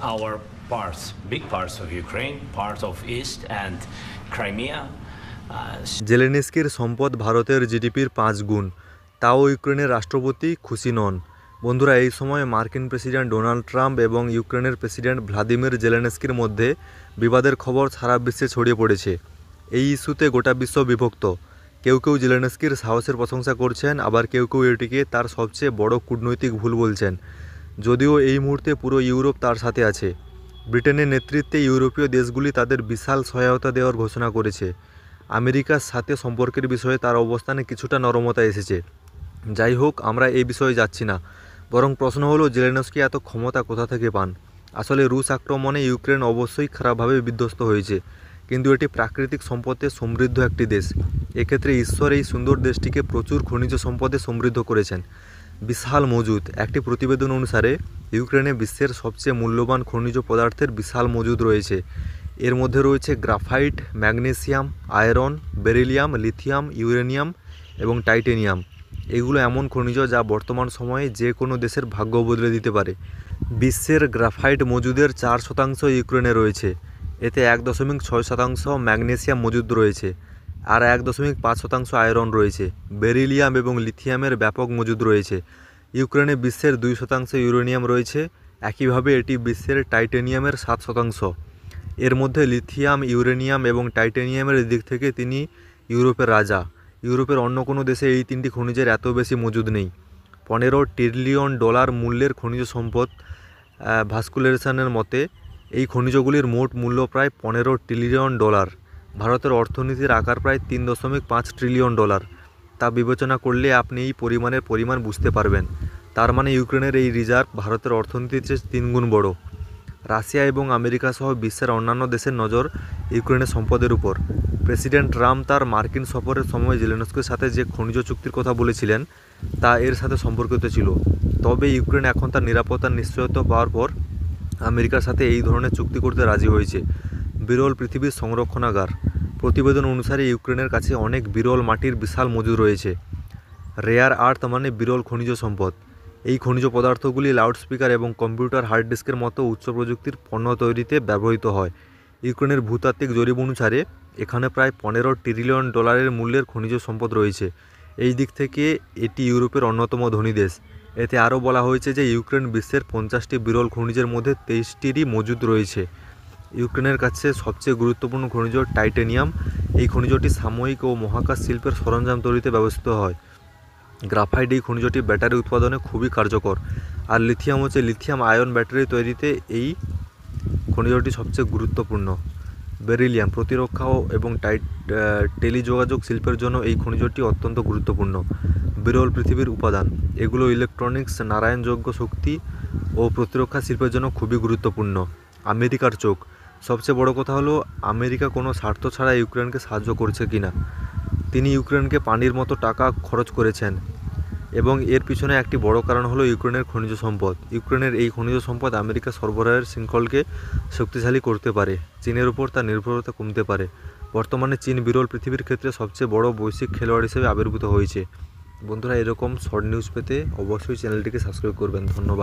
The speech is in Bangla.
our parts, big parts of Ukraine, parts of East and Crimea. জেলেনস্কির সম্পদ ভারতের জিডিপির 5 গুণ, তাও ইউক্রেনের রাষ্ট্রপতি খুশি নন। বন্ধুরা, এই সময় মার্কিন প্রেসিডেন্ট ডোনাল্ড ট্রাম্প এবং ইউক্রেনের প্রেসিডেন্ট ভ্লাদিমির জেলেনস্কির মধ্যে বিবাদের খবর সারা বিশ্বে ছড়িয়ে পড়েছে। এই ইস্যুতে গোটা বিশ্ব বিভক্ত। কেউ কেউ জেলেনস্কির সাহসের প্রশংসা করছেন, আবার কেউ কেউ এটিকে তার সবচেয়ে বড় কূটনৈতিক ভুল বলছেন। যদিও এই মুহূর্তে পুরো ইউরোপ তার সাথে আছে। ব্রিটেনের নেতৃত্বে ইউরোপীয় দেশগুলি তাদের বিশাল সহায়তা দেওয়ার ঘোষণা করেছে। আমেরিকার সাথে সম্পর্কের বিষয়ে তার অবস্থানে কিছুটা নরমতা এসেছে। যাই হোক, আমরা এই বিষয়ে যাচ্ছি না, বরং প্রশ্ন হলো জেলেনস্কি এত ক্ষমতা কোথা থেকে পান। আসলে রুশ আক্রমণে ইউক্রেন অবশ্যই খারাপভাবে বিধ্বস্ত হয়েছে, কিন্তু এটি প্রাকৃতিক সম্পদে সমৃদ্ধ একটি দেশ। এক্ষেত্রে ঈশ্বর এই সুন্দর দেশটিকে প্রচুর খনিজ সম্পদে সমৃদ্ধ করেছেন, বিশাল মজুদ। একটি প্রতিবেদন অনুসারে ইউক্রেনে বিশ্বের সবচেয়ে মূল্যবান খনিজ পদার্থের বিশাল মজুদ রয়েছে। এর মধ্যে রয়েছে graphite, magnesium, iron, beryllium, lithium, uranium এবং টাইটেনিয়াম। এগুলো এমন খনিজ যা বর্তমান সময়ে যে কোনো দেশের ভাগ্য বদলে দিতে পারে। বিশ্বের গ্রাফাইট মজুদের 4% ইউক্রেনে রয়েছে। এতে 1.6% ম্যাগনেসিয়াম মজুদ রয়েছে, আর 1.5% আয়রন রয়েছে। বেরিলিয়াম এবং লিথিয়ামের ব্যাপক মজুদ রয়েছে। ইউক্রেনে বিশ্বের 2% ইউরেনিয়াম রয়েছে। একইভাবে এটি বিশ্বের টাইটেনিয়ামের 7%। এর মধ্যে লিথিয়াম, ইউরেনিয়াম এবং টাইটেনিয়ামের দিক থেকে তিনি ইউরোপের রাজা। ইউরোপের অন্য কোনো দেশে এই তিনটি খনিজের এত বেশি মজুদ নেই। $15 ট্রিলিয়ন মূল্যের খনিজ সম্পদ। ভাস্কুলেশনের মতে এই খনিজগুলির মোট মূল্য প্রায় $15 ট্রিলিয়ন। ভারতের অর্থনীতির আকার প্রায় $3.5 ট্রিলিয়ন। তা বিবেচনা করলে আপনি এই পরিমাণ বুঝতে পারবেন। তার মানে ইউক্রেনের এই রিজার্ভ ভারতের অর্থনীতির চেয়ে 3 গুণ বড়। রাশিয়া এবং আমেরিকা সহ বিশ্বের অন্যান্য দেশের নজর ইউক্রেনের সম্পদের উপর। প্রেসিডেন্ট ট্রাম্প তার মার্কিন সফরের সময় জেলেনস্কির সাথে যে খনিজ চুক্তির কথা বলেছিলেন তা এর সাথে সম্পর্কিত ছিল। তবে ইউক্রেন এখন তার নিরাপত্তার নিশ্চয়তা পাওয়ার পর আমেরিকার সাথে এই ধরনের চুক্তি করতে রাজি হয়েছে। বিরল পৃথিবীর সংরক্ষণাগার। প্রতিবেদন অনুসারে ইউক্রেনের কাছে অনেক বিরল মাটির বিশাল মজুদ রয়েছে। রেয়ার আর্থ মানে বিরল খনিজ সম্পদ। এই খনিজ পদার্থগুলি লাউডস্পিকার এবং কম্পিউটার হার্ড ডিস্কের মতো উচ্চ প্রযুক্তির পণ্য তৈরিতে ব্যবহৃত হয়। ইউক্রেনের ভূতাত্ত্বিক জরিপ অনুসারে এখানে প্রায় $15 ট্রিলিয়ন মূল্যের খনিজ সম্পদ রয়েছে। এই দিক থেকে এটি ইউরোপের অন্যতম ধনী দেশ। এতে আরও বলা হয়েছে যে ইউক্রেন বিশ্বের 50টি বিরল খনিজের মধ্যে 23টিরই মজুদ রয়েছে। ইউক্রেনের কাছে সবচেয়ে গুরুত্বপূর্ণ খনিজ টাইটেনিয়াম। এই খনিজটি সাময়িক ও মহাকাশ শিল্পের সরঞ্জাম তৈরিতে ব্যবহৃত হয়। গ্রাফাইট এই খনিজটি ব্যাটারি উৎপাদনে খুবই কার্যকর। আর লিথিয়াম হচ্ছে লিথিয়াম আয়ন ব্যাটারি তৈরিতে এই খনিজটি সবচেয়ে গুরুত্বপূর্ণ। বেরিলিয়াম প্রতিরক্ষা এবং টেলিযোগাযোগ শিল্পের জন্য এই খনিজটি অত্যন্ত গুরুত্বপূর্ণ। বিরল পৃথিবীর উপাদান। এগুলো ইলেকট্রনিক্স, নারায়ণযোগ্য শক্তি ও প্রতিরক্ষা শিল্পের জন্য খুবই গুরুত্বপূর্ণ। আমেরিকার চোখ। সবচেয়ে বড় কথা হলো আমেরিকা কোনো স্বার্থ ছাড়া ইউক্রেনকে সাহায্য করছে কিনা। তিনি ইউক্রেনকে পানির মতো টাকা খরচ করেছেন, এবং এর পিছনে একটি বড় কারণ হলো ইউক্রেনের খনিজ সম্পদ। ইউক্রেনের এই খনিজ সম্পদ আমেরিকা সরবরাহের শৃঙ্খলকে শক্তিশালী করতে পারে। চীনের উপর তার নির্ভরতা কমতে পারে। বর্তমানে চীন বিরল পৃথিবীর ক্ষেত্রে সবচেয়ে বড় বৈশ্বিক খেলোয়াড় হিসেবে আবির্ভূত হয়েছে। বন্ধুরা, এরকম শর্ট নিউজ পেতে অবশ্যই চ্যানেলটিকে সাবস্ক্রাইব করবেন। ধন্যবাদ।